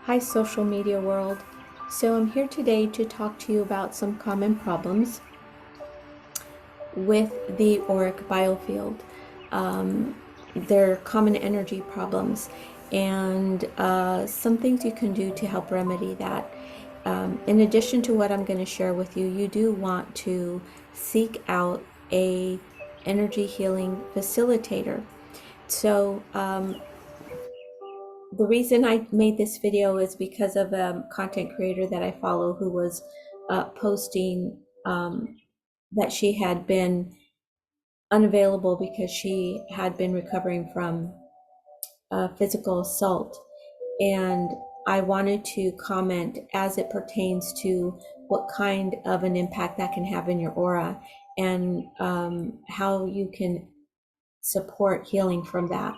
Hi, social media world. So, I'm here today to talk to you about some common problems with the auric biofield. They're common energy problems, and some things you can do to help remedy that. In addition to what I'm going to share with you, you do want to seek out a energy healing facilitator. So, the reason I made this video is because of a content creator that I follow who was posting that she had been unavailable because she had been recovering from physical assault. And I wanted to comment as it pertains to what kind of an impact that can have in your aura and how you can support healing from that.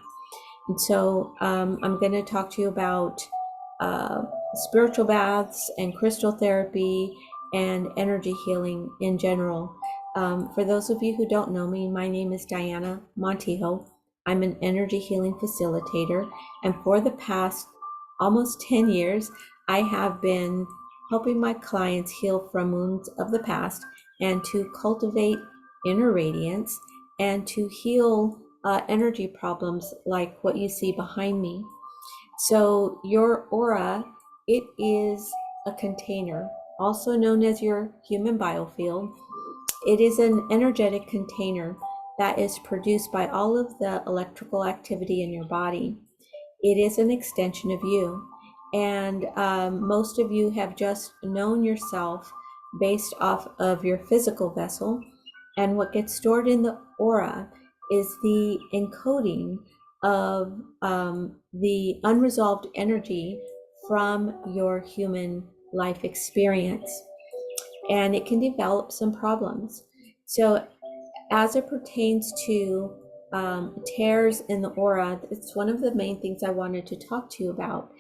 And so I'm going to talk to you about uh, spiritual baths and crystal therapy and energy healing in general. For those of you who don't know me, my name is Diana Montijo. I'm an energy healing facilitator, and for the past almost 10 years, I have been helping my clients heal from wounds of the past and to cultivate inner radiance and to heal energy problems like what you see behind me. So your aura, it is a container, also known as your human biofield. It is an energetic container that is produced by all of the electrical activity in your body. It is an extension of you. And most of you have just known yourself based off of your physical vessel. And what gets stored in the aura is the encoding of the unresolved energy from your human life experience. And it can develop some problems. So as it pertains to tears in the aura, it's one of the main things I wanted to talk to you about.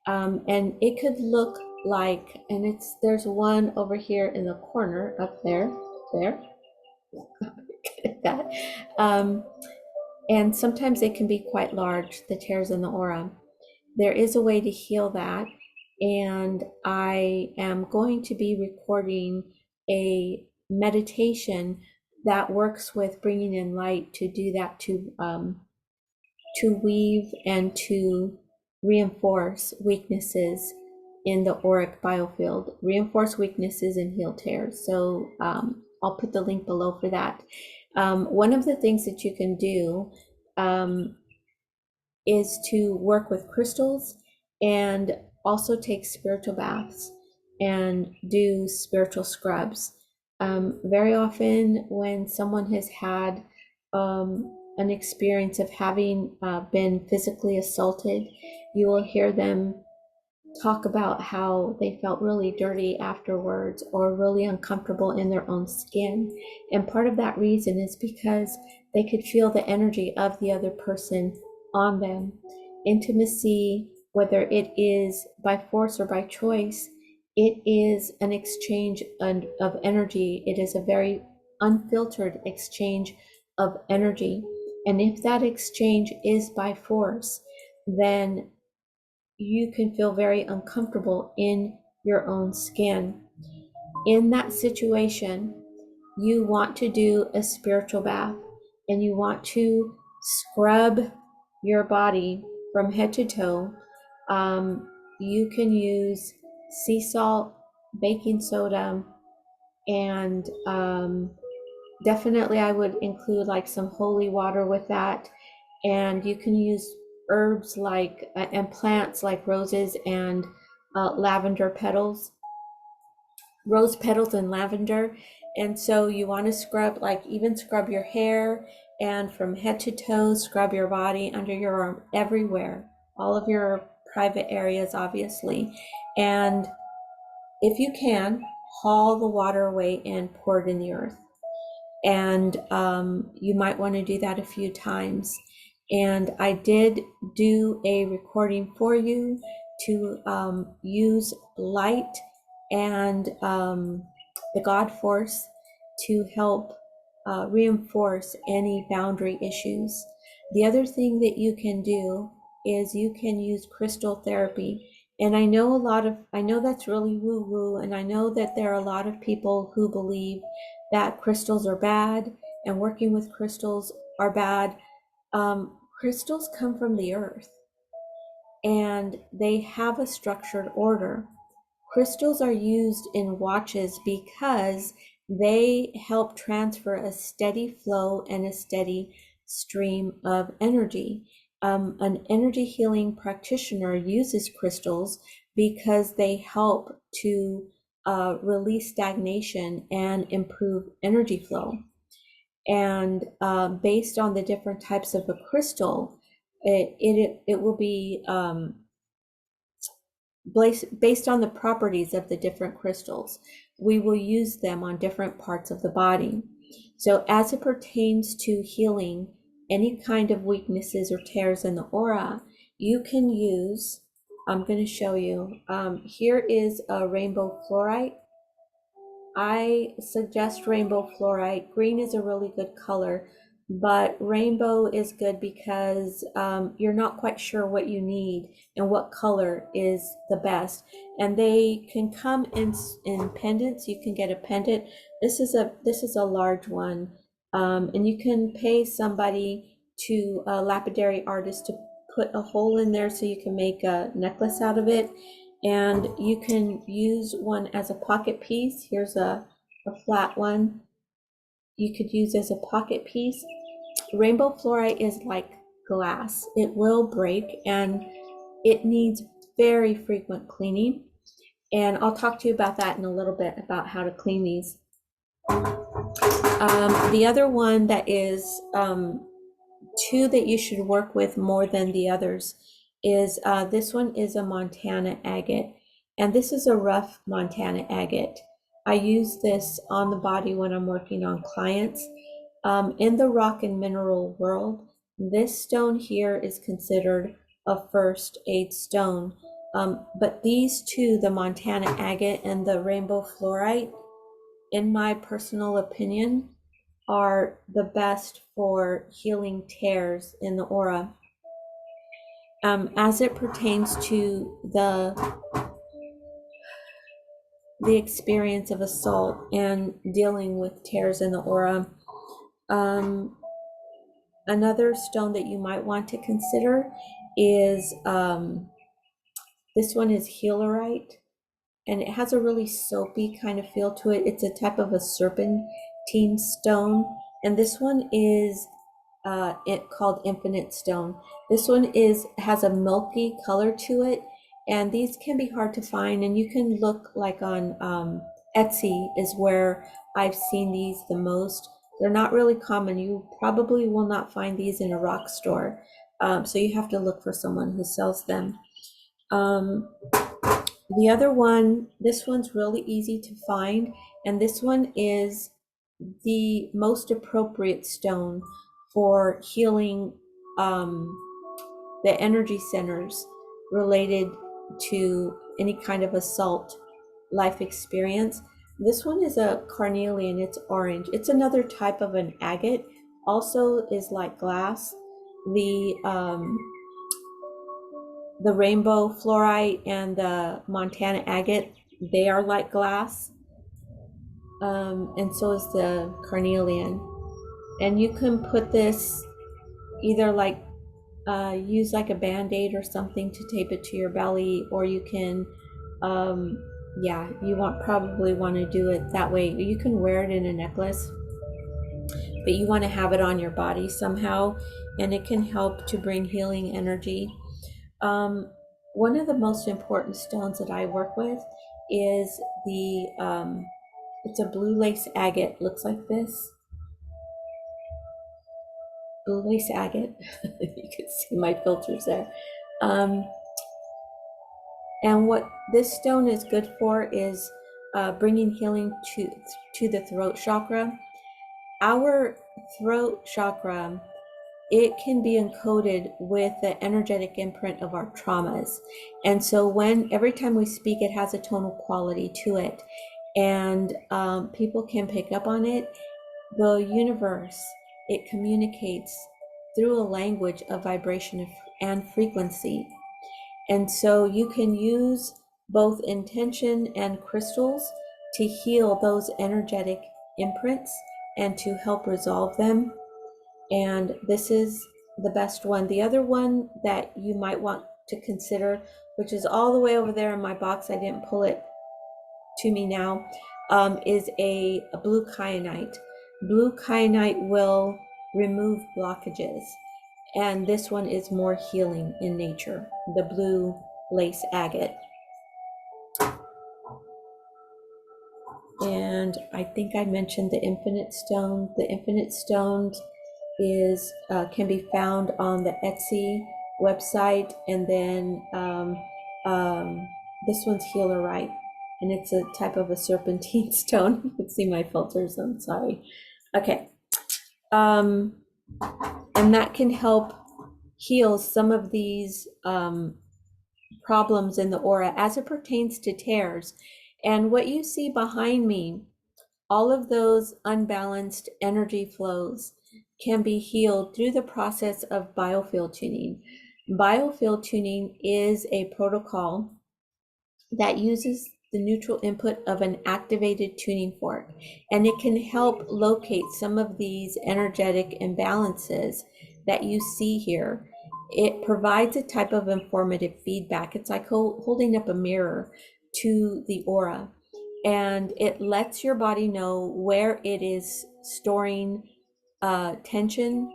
And it could look like, and there's one over here in the corner up there, that. And sometimes they can be quite large, the tears in the aura. There is a way to heal that, and I am going to be recording a meditation that works with bringing in light to do that, to weave and to reinforce weaknesses in the auric biofield, reinforce weaknesses and heal tears. So I'll put the link below for that. One of the things that you can do is to work with crystals and also take spiritual baths and do spiritual scrubs. Very often, when someone has had an experience of having been physically assaulted, you will hear them talk about how they felt really dirty afterwards or really uncomfortable in their own skin. And part of that reason is because they could feel the energy of the other person on them. Intimacy, whether it is by force or by choice, it is an exchange of energy. It is a very unfiltered exchange of energy. And if that exchange is by force, then you can feel very uncomfortable in your own skin. In that situation, you want to do a spiritual bath and you want to scrub your body from head to toe. You can use sea salt, baking soda, and definitely I would include like some holy water with that. And you can use herbs like and plants like roses and lavender petals, rose petals and lavender. And so you want to scrub, like even scrub your hair and from head to toe, scrub your body, under your arm, everywhere, all of your private areas, obviously. And if you can, haul the water away and pour it in the earth. And you might want to do that a few times. And I did do a recording for you to use light and the God force to help reinforce any boundary issues. The other thing that you can do is you can use crystal therapy. And I know that's really woo woo, and I know that there are a lot of people who believe that crystals are bad and working with crystals are bad. Crystals come from the earth and they have a structured order. Crystals are used in watches because they help transfer a steady flow and a steady stream of energy. An energy healing practitioner uses crystals because they help to release stagnation and improve energy flow. And based on the different types of a crystal, it will be based on the properties of the different crystals. We will use them on different parts of the body. So as it pertains to healing any kind of weaknesses or tears in the aura, you can use, I'm going to show you, here is a rainbow fluorite. I suggest rainbow fluorite. Green is a really good color, but rainbow is good because you're not quite sure what you need and what color is the best. And they can come in pendants. You can get a pendant. This is a large one, and you can pay somebody to a lapidary artist to put a hole in there so you can make a necklace out of it. And you can use one as a pocket piece. Here's a flat one you could use as a pocket piece. Rainbow fluorite is like glass. It will break and it needs very frequent cleaning. And I'll talk to you about that in a little bit about how to clean these. The other one that is two that you should work with more than the others is this one is a Montana agate, and this is a rough Montana agate. I use this on the body when I'm working on clients. In the rock and mineral world, this stone here is considered a first aid stone. But these two, the Montana agate and the rainbow fluorite, in my personal opinion, are the best for healing tears in the aura. As it pertains to the experience of assault and dealing with tears in the aura, another stone that you might want to consider is this one is healerite, and it has a really soapy kind of feel to it. It's a type of a serpentine stone, and this one is it called Infinite Stone. This one has a milky color to it, and these can be hard to find. And you can look like on Etsy is where I've seen these the most. They're not really common. You probably will not find these in a rock store, so you have to look for someone who sells them. The other one, this one's really easy to find, and this one is the most appropriate stone for healing the energy centers related to any kind of assault life experience. This one is a carnelian, it's orange. It's another type of an agate, also is like glass. The the rainbow fluorite and the Montana agate, they are like glass, and so is the carnelian. And you can put this either like use like a band-aid or something to tape it to your belly, or you can yeah, you probably want to do it that way. You can wear it in a necklace, but you want to have it on your body somehow, and it can help to bring healing energy. One of the most important stones that I work with is it's a blue lace agate. Looks like this. Blue lace agate. You can see my filters there. And what this stone is good for is bringing healing to the throat chakra. Our throat chakra, it can be encoded with the energetic imprint of our traumas. And so every time we speak, it has a tonal quality to it. And people can pick up on it. The universe, it communicates through a language of vibration and frequency. And so you can use both intention and crystals to heal those energetic imprints and to help resolve them. And this is the best one. The other one that you might want to consider, which is all the way over there in my box, I didn't pull it to me now, is a blue kyanite. Blue kyanite will remove blockages, and this one is more healing in nature, the blue lace agate. And I think I mentioned the infinite stone. The infinite stone is can be found on the Etsy website, and then this one's healerite, and it's a type of a serpentine stone. You can see my filters, I'm sorry. Okay, and that can help heal some of these problems in the aura as it pertains to tears. And what you see behind me, all of those unbalanced energy flows can be healed through the process of biofield tuning. Biofield tuning is a protocol that uses the neutral input of an activated tuning fork, and it can help locate some of these energetic imbalances that you see here. It provides a type of informative feedback. It's like holding up a mirror to the aura, and it lets your body know where it is storing tension,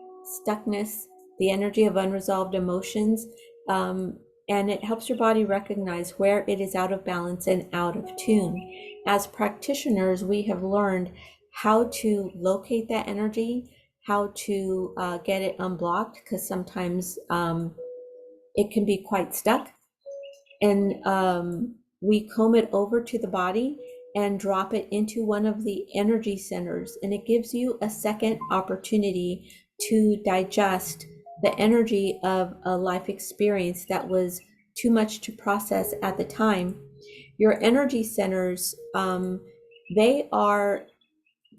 stuckness, the energy of unresolved emotions, and it helps your body recognize where it is out of balance and out of tune. As practitioners, we have learned how to locate that energy, how to get it unblocked, because sometimes it can be quite stuck. And we comb it over to the body and drop it into one of the energy centers, and it gives you a second opportunity to digest the energy of a life experience that was too much to process at the time. Your energy centers, they are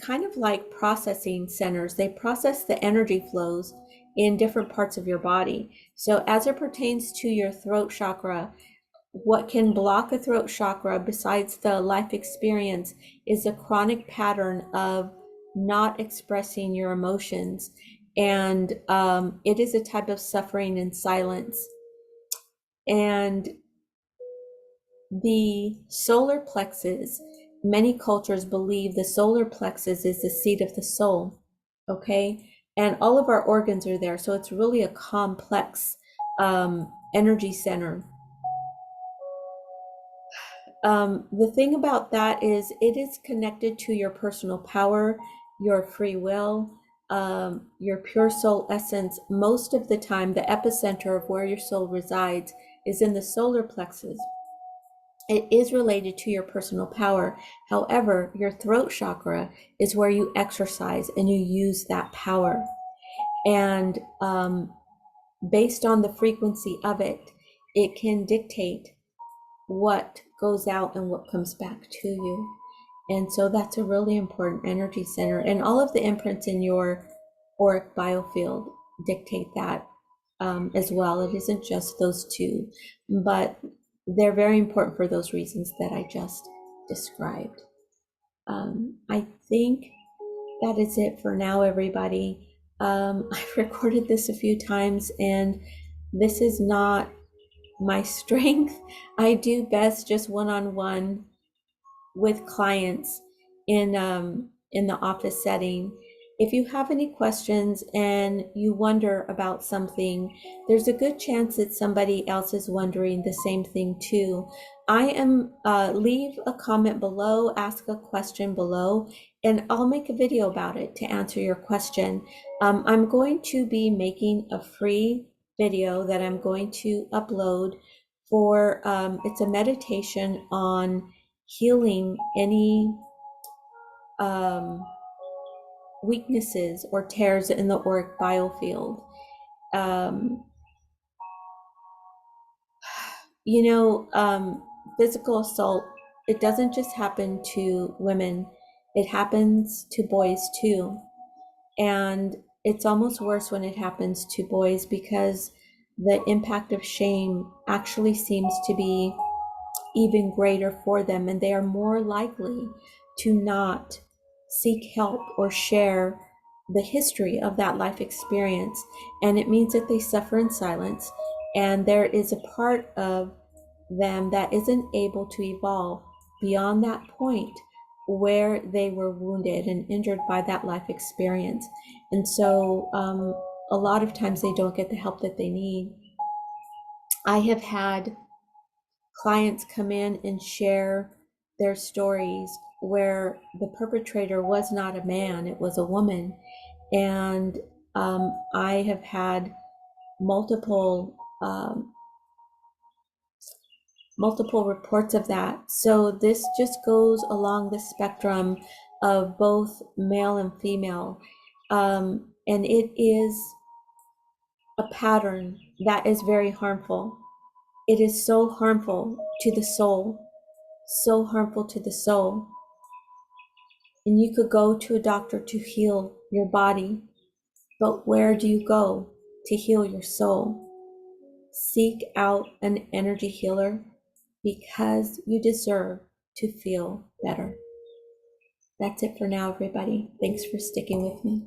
kind of like processing centers. They process the energy flows in different parts of your body. So as it pertains to your throat chakra, what can block a throat chakra, besides the life experience, is a chronic pattern of not expressing your emotions. And it is a type of suffering in silence. And the solar plexus, many cultures believe the solar plexus is the seat of the soul, okay? And all of our organs are there. So it's really a complex energy center. The thing about that is it is connected to your personal power, your free will, your pure soul essence. Most of the time, the epicenter of where your soul resides is in the solar plexus. It is related to your personal power. However, your throat chakra is where you exercise and you use that power. And based on the frequency of it, it can dictate what goes out and what comes back to you. And so that's a really important energy center. And all of the imprints in your auric biofield dictate that as well. It isn't just those two, but they're very important for those reasons that I just described. I think that is it for now, everybody. I've recorded this a few times, and this is not my strength. I do best just one-on-one with clients in the office setting. If you have any questions and you wonder about something, there's a good chance that somebody else is wondering the same thing too. I am leave a comment below, ask a question below, and I'll make a video about it to answer your question. I'm going to be making a free video that I'm going to upload for it's a meditation on healing any weaknesses or tears in the auric biofield. Um, physical assault, it doesn't just happen to women, it happens to boys too. And it's almost worse when it happens to boys, because the impact of shame actually seems to be even greater for them, and they are more likely to not seek help or share the history of that life experience. And it means that they suffer in silence, and there is a part of them that isn't able to evolve beyond that point where they were wounded and injured by that life experience. And so a lot of times they don't get the help that they need. I have had clients come in and share their stories where the perpetrator was not a man, it was a woman. And I have had multiple multiple reports of that. So this just goes along the spectrum of both male and female. And it is a pattern that is very harmful. It is so harmful to the soul, so harmful to the soul. And you could go to a doctor to heal your body, but where do you go to heal your soul? Seek out an energy healer because you deserve to feel better. That's it for now, everybody. Thanks for sticking with me.